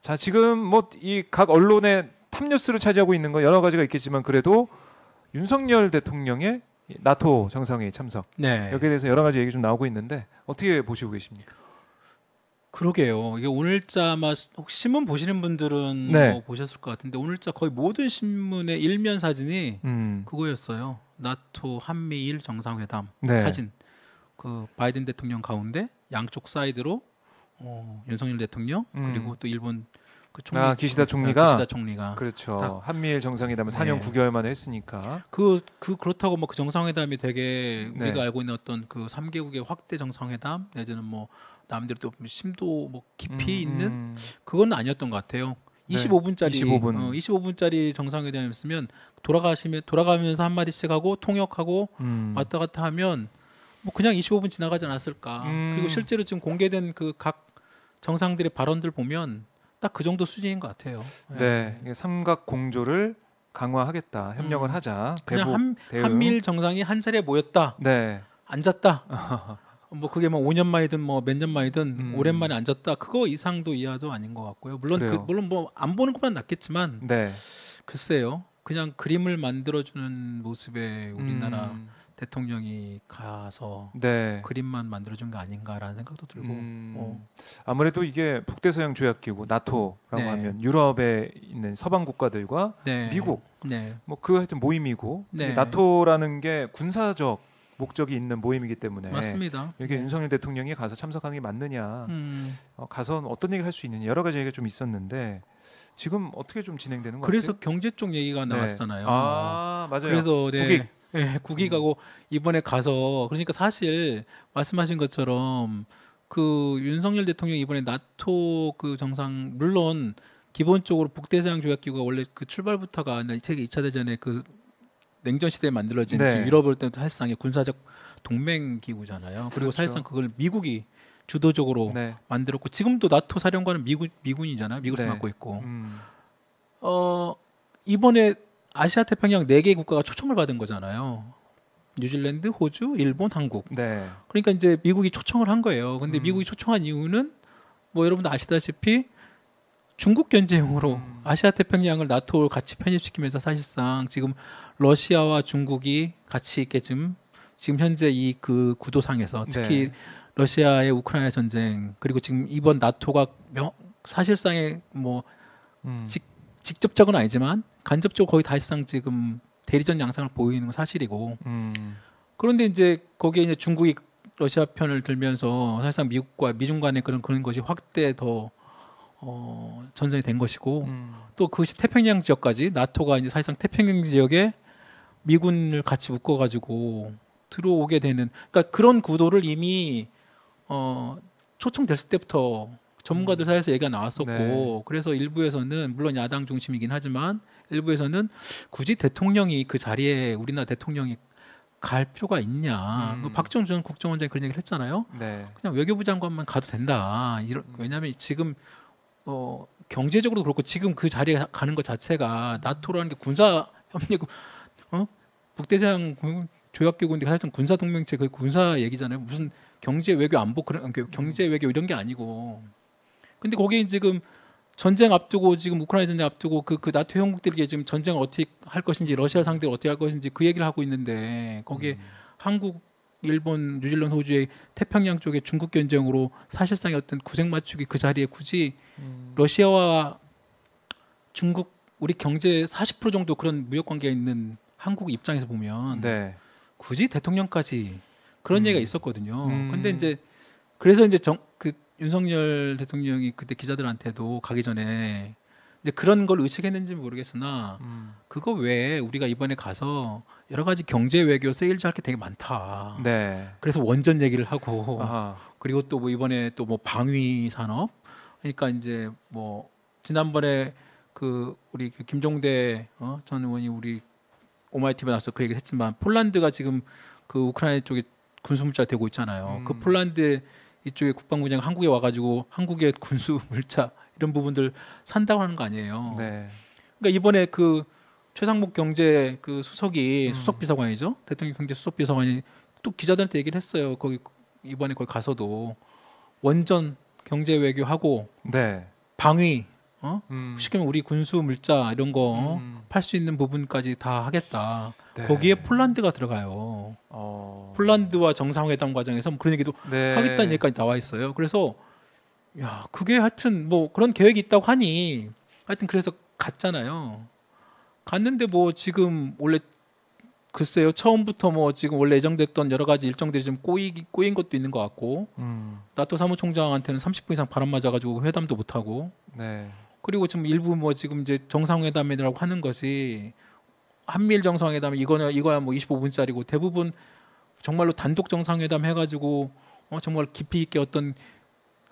자, 지금 뭐 이 각 언론의 탑뉴스를 차지하고 있는 건 여러 가지가 있겠지만 그래도 윤석열 대통령의 나토 정상회의 참석 네. 여기에 대해서 여러 가지 얘기 좀 나오고 있는데 어떻게 보시고 계십니까? 그러게요. 이게 오늘자만 혹시 신문 보시는 분들은 네. 뭐 보셨을 것 같은데 오늘자 거의 모든 신문의 일면 사진이 음. 그거였어요. 나토 한미일 정상회담 네. 사진. 그 바이든 대통령 가운데 양쪽 사이드로 윤석열 대통령 그리고 또 일본 그 총리 기시다 총리가 기시다 총리가 그렇죠. 딱 한미일 정상회담을 4년 네. 9개월 만에 했으니까. 그렇다고 뭐 그 정상회담이 되게 네. 우리가 알고 있는 어떤 그 3개국의 확대 정상회담 내지는 뭐 남대로 또 심도 뭐 깊이 있는 그건 아니었던 것 같아요. 네. 25분짜리 25분. 25분짜리 정상회담이었으면 돌아가면서 한 마디씩 하고 통역하고 왔다 갔다 하면 뭐 그냥 25분 지나가지 않았을까. 그리고 실제로 지금 공개된 그 각 정상들의 발언들 보면 딱 그 정도 수준인 것 같아요. 네, 이게 삼각 공조를 강화하겠다, 협력을 하자. 그냥 대응. 한미일 정상이 한 자리에 모였다, 네, 앉았다. 뭐 그게 뭐 5년 만이든 뭐 몇 년 만이든 오랜만에 앉았다. 그거 이상도 이하도 아닌 것 같고요. 물론 그래요. 물론 뭐 안 보는 것보다 낫겠지만 네, 글쎄요. 그냥 그림을 만들어주는 모습에 우리나라 대통령이 가서 네. 그림만 만들어준 거 아닌가라는 생각도 들고. 아무래도 이게 북대서양 조약기구 나토라고 네. 하면 유럽에 있는 서방 국가들과 네. 미국 네. 뭐 그 하여튼 모임이고 네. 나토라는 게 군사적 목적이 있는 모임이기 때문에 맞습니다. 여기 네. 윤석열 대통령이 가서 참석하는 게 맞느냐, 가서 어떤 얘기를 할 수 있느냐 여러 가지 얘기가 좀 있었는데 지금 어떻게 좀 진행되는 것 그래서 같아요? 경제 쪽 얘기가 네. 나왔잖아요. 아, 맞아요. 그래서 네. 국익. 네, 국익하고 이번에 가서 그러니까 사실 말씀하신 것처럼 그 윤석열 대통령이 이번에 나토 그 정상 물론 기본적으로 북대서양 조약기구가 원래 그 출발부터가 세계 2차 대전에 그 냉전 시대에 만들어진 네. 유럽을 때부터 사실상의 군사적 동맹 기구잖아요. 그리고 그렇죠. 사실상 그걸 미국이 주도적으로 네. 만들었고 지금도 나토 사령관은 미군이잖아요. 미국에서 네. 맡고 있고. 이번에 이번에 아시아 태평양 4개 국가가 초청을 받은 거잖아요. 뉴질랜드, 호주, 일본, 한국. 네. 그러니까 이제 미국이 초청을 한 거예요. 근데 미국이 초청한 이유는 뭐 여러분도 아시다시피 중국 견제용으로 아시아 태평양을 나토를 같이 편입시키면서 사실상 지금 러시아와 중국이 같이 있게 지금 현재 이 그 구도상에서 특히 네. 러시아의 우크라이나 전쟁 그리고 지금 이번 나토가 사실상의 뭐 직접적은 아니지만 간접적으로 거의 사실상 지금 대리전 양상을 보이는 건 사실이고 그런데 이제 거기에 이제 중국이 러시아 편을 들면서 사실상 미국과 미중 간의 그런 것이 확대 더 전선이 된 것이고 또 그것이 태평양 지역까지 나토가 이제 사실상 태평양 지역에 미군을 같이 묶어가지고 들어오게 되는 그러니까 그런 구도를 이미 초청됐을 때부터 전문가들 사이에서 얘기가 나왔었고 네. 그래서 일부에서는 물론 야당 중심이긴 하지만 일부에서는 굳이 대통령이 그 자리에 우리나라 대통령이 갈 필요가 있냐 박정희 전 국정원장이 그런 얘기를 했잖아요. 네. 그냥 외교부 장관만 가도 된다. 왜냐하면 지금 경제적으로도 그렇고 지금 그 자리에 가는 것 자체가 나토라는 게 군사 협력 북대서양 조약기구인데 사실상 군사 동맹체 그 군사 얘기잖아요. 무슨 경제 외교 안보 그런 경제 외교 이런 게 아니고. 근데 거기에 지금 전쟁 앞두고 지금 우크라이나 전쟁 앞두고 그 나토 형국들이 지금 전쟁을 어떻게 할 것인지 러시아 상대로 어떻게 할 것인지 그 얘기를 하고 있는데 거기에 한국, 일본, 뉴질랜드, 호주의 태평양 쪽에 중국 견제용으로 사실상의 어떤 구색 맞추기 그 자리에 굳이 러시아와 중국 우리 경제 40% 정도 그런 무역 관계가 있는 한국 입장에서 보면 네. 굳이 대통령까지 그런 얘기가 있었거든요. 근데 이제 그래서 이제 그 윤석열 대통령이 그때 기자들한테도 가기 전에 이제 그런 걸 의식했는지 모르겠으나 그거 외에 우리가 이번에 가서 여러 가지 경제 외교 세일즈 할 게 되게 많다. 네. 그래서 원전 얘기를 하고 아하. 그리고 또 뭐 이번에 또 뭐 방위 산업 그러니까 이제 뭐 지난번에 그 우리 그 김종대 전 의원이 우리 오마이티브에 나와서 그 얘기를 했지만 폴란드가 지금 그 우크라이나 쪽에 군수물자 되고 있잖아요. 그 폴란드 이쪽에 국방부장 한국에 와가지고 한국의 군수물자 이런 부분들 산다고 하는 거 아니에요. 네. 그러니까 이번에 그 최상목 경제 그 수석이 수석비서관이죠. 대통령 경제 수석비서관이 또 기자들한테 얘기를 했어요. 거기 이번에 거기 가서도 원전 경제 외교하고 네. 방위 쉽게 말하면 우리 군수 물자 이런 거 팔 수 있는 부분까지 다 하겠다. 거기에 폴란드가 들어가요. 폴란드와 정상회담 과정에서 뭐 그런 얘기도 네. 하겠다는 얘기까지 나와 있어요. 그래서 야 그게 하여튼 뭐 그런 계획이 있다고 하니 하여튼 그래서 갔잖아요. 갔는데 뭐 지금 원래 글쎄요 처음부터 뭐 지금 원래 예정됐던 여러 가지 일정들이 좀 꼬인 것도 있는 것 같고 나토 사무총장한테는 30분 이상 바람 맞아가지고 회담도 못 하고 네. 그리고 지금 일부 뭐 지금 이제 정상회담이라고 하는 것이 한미일 정상회담 이거야 뭐 25분짜리고 대부분 정말로 단독 정상회담 해가지고 정말 깊이 있게 어떤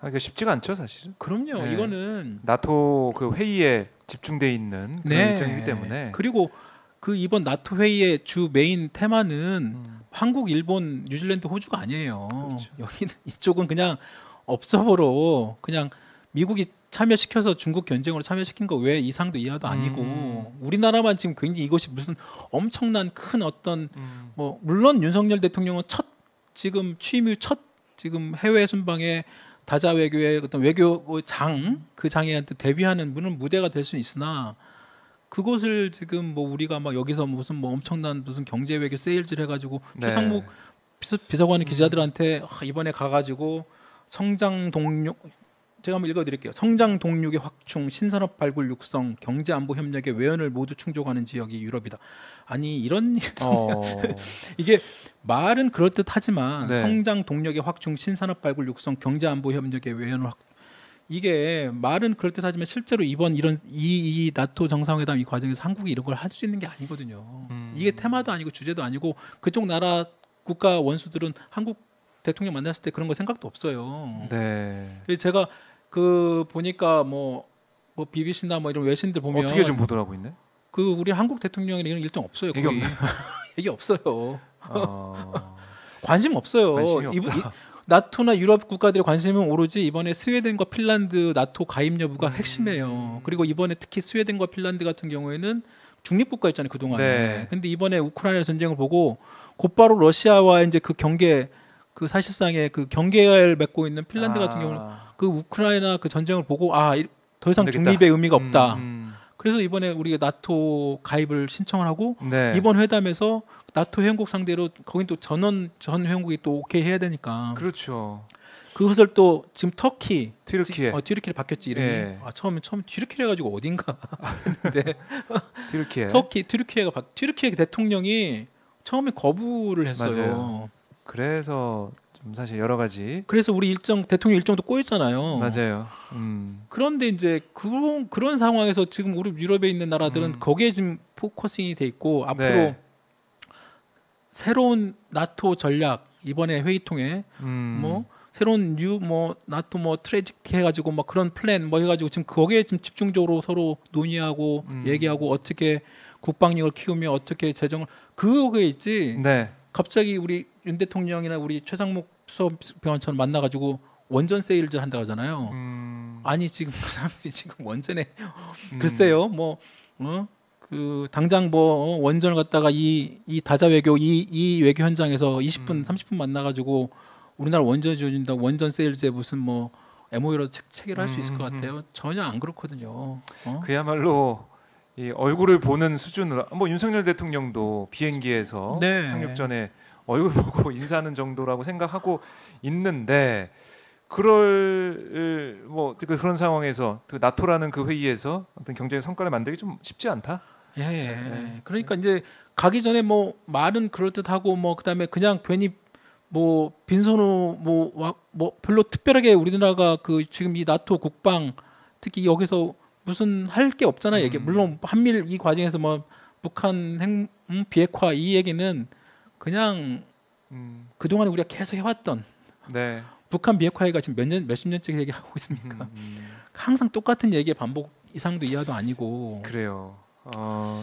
이게 쉽지가 않죠, 사실은. 그럼요 네. 이거는 나토 그 회의에 집중돼 있는 그런 일정이기 때문에. 그리고 그 이번 나토 회의의 주 메인 테마는 한국, 일본, 뉴질랜드, 호주가 아니에요. 그렇죠. 여기는 이쪽은 그냥 업서버로 그냥 미국이 참여시켜서 중국 전쟁으로 참여시킨 거 외에 이상도 이하도 아니고 우리나라만 지금 굉장히 이것이 무슨 엄청난 큰 어떤 뭐 물론 윤석열 대통령은 지금 취임 이후 첫 지금 해외 순방에 다자 외교의 어떤 외교 그 장애한테 대비하는 무대가 될 수는 있으나 그것을 지금 뭐 우리가 막 여기서 무슨 뭐 엄청난 무슨 경제 외교 세일즈를 해가지고 네. 최상목 비서관이 기자들한테 이번에 가가지고 성장 동력 제가 한번 읽어드릴게요. 성장 동력의 확충, 신산업 발굴 육성, 경제 안보 협력의 외연을 모두 충족하는 지역이 유럽이다. 아니 이런 이게 말은 그럴 듯하지만 네. 성장 동력의 확충, 신산업 발굴 육성, 경제 안보 협력의 외연을 이게 말은 그럴 듯하지만 실제로 이번 이 나토 정상회담 이 과정에서 한국이 이런 걸 할 수 있는 게 아니거든요. 이게 테마도 아니고 주제도 아니고 그쪽 나라 국가 원수들은 한국 대통령 만났을 때 그런 거 생각도 없어요. 네. 그래서 제가 그 보니까 뭐 BBC나 뭐 이런 외신들 보면 어떻게 좀 보도하고 있네? 그 우리 한국 대통령이 이런 일정 없어요. 얘기 거의. 없네. 얘기 없어요. 어... 관심 없어요. 관심이 없다. 나토나 유럽 국가들의 관심은 오로지 이번에 스웨덴과 핀란드 나토 가입 여부가 핵심이에요. 그리고 이번에 특히 스웨덴과 핀란드 같은 경우에는 중립국가였잖아요 그동안에. 네. 근데 이번에 우크라이나 전쟁을 보고 곧바로 러시아와 이제 그 경계 그 사실상의 그 경계를 맺고 있는 핀란드 같은 경우는 그 우크라이나 그 전쟁을 보고 더 이상 중립의 의미가 없다. 그래서 이번에 우리가 나토 가입을 신청을 하고 네. 이번 회담에서 나토 회원국 상대로 거긴 또 전 회원국이 또 오케이 해야 되니까 그렇죠. 그것을 또 지금 튀르키예. 튀르키예 바뀌었지 이름이. 예. 처음 튀르키예 해가지고 어딘가 했는데 튀르키예. 튀르키예 대통령이 처음에 거부를 했어요. 맞아요. 그래서 좀 사실 여러 가지. 그래서 우리 대통령 일정도 꼬였잖아요. 맞아요. 그런데 이제 그런 상황에서 지금 우리 유럽에 있는 나라들은 거기에 지금 포커싱이 돼 있고 앞으로 네. 새로운 나토 전략 이번에 회의 통해 뭐 새로운 나토 트래직트 해가지고 막 그런 플랜 해가지고 지금 거기에 지금 집중적으로 서로 논의하고 얘기하고 어떻게 국방력을 키우며 어떻게 재정을 그거에 있지. 네. 갑자기 우리 윤 대통령이나 우리 최상목 수석병원처럼 만나가지고 원전 세일즈 한다고 하잖아요. 아니 지금 그 사람들이 지금 원전에 글쎄요 그 당장 원전을 갖다가 이 다자 외교 이 외교 현장에서 20분 30분 만나가지고 우리나라 원전 지어준다 원전 세일즈에 무슨 MOU로 체결할 수 있을 것 같아요. 전혀 안 그렇거든요. 그야말로 이 얼굴을 보는 수준으로 윤석열 대통령도 비행기에서 네. 착륙 전에 얼굴 보고 인사하는 정도라고 생각하고 있는데 그런 상황에서 그 나토라는 그 회의에서 어떤 경제적 성과를 만들기 좀 쉽지 않다. 예. 그러니까 이제 가기 전에 말은 그럴 듯하고 그다음에 그냥 괜히 빈손으로 별로 특별하게 우리나라가 그 지금 이 나토 국방 특히 여기서 무슨 할 게 없잖아 얘기. 물론 한미일 이 과정에서 북한 비핵화 이 얘기는 그냥 그동안 우리가 계속 해왔던 네. 북한 비핵화 얘기가 지금 몇십 년째 얘기하고 있습니까? 항상 똑같은 얘기의 반복 이상도 이하도 아니고. 그래요.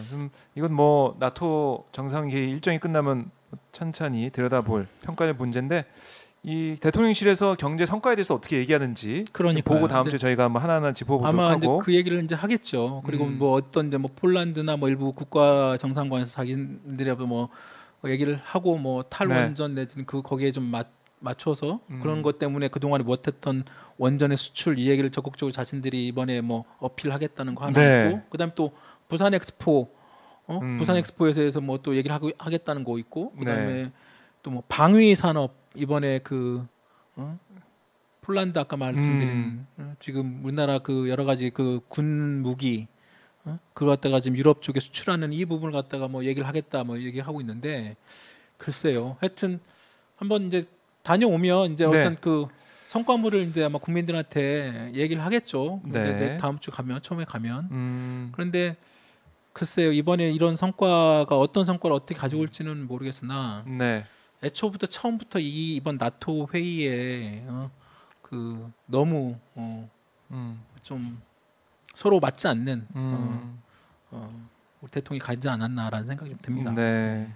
좀 이건 나토 정상회의 일정이 끝나면 천천히 들여다볼 평가의 문제인데 이 대통령실에서 경제 성과에 대해서 어떻게 얘기하는지 보고 다음 주에 저희가 하나하나 짚어보도록 아마 하고 그 얘기를 이제 하겠죠. 그리고 어떤 폴란드나 일부 국가 정상관에서 자기들이 얘기를 하고 탈원전 내지는 거기에 좀 맞춰서 그런 것 때문에 그동안에 못했던 원전의 수출 이 얘기를 적극적으로 자신들이 이번에 뭐 어필하겠다는 거 하나 네. 있고 그다음 또 부산 엑스포 부산 엑스포에서 뭐 또 얘기를 하겠다는 거 있고 그다음에 네. 또 뭐 방위 산업 이번에 그 폴란드 아까 말씀드린 지금 우리나라 그 여러 가지 그 군 무기 그걸 갖다가 지금 유럽 쪽에 수출하는 이 부분을 갖다가 뭐 얘기를 하겠다 뭐 얘기하고 있는데 글쎄요. 하여튼 한번 이제 다녀오면 이제 네. 어떤 그 성과물을 이제 아마 국민들한테 얘기를 하겠죠. 근데 네. 다음 주 가면 처음에 가면 음. 그런데 글쎄요. 이번에 이런 성과가 어떤 성과를 어떻게 가져올지는 모르겠으나 네. 애초부터 처음부터 이번 나토 회의에 그 너무 음. 좀 서로 맞지 않는 음. 우리 대통령이 가지 않았나라는 생각이 좀 듭니다. 네.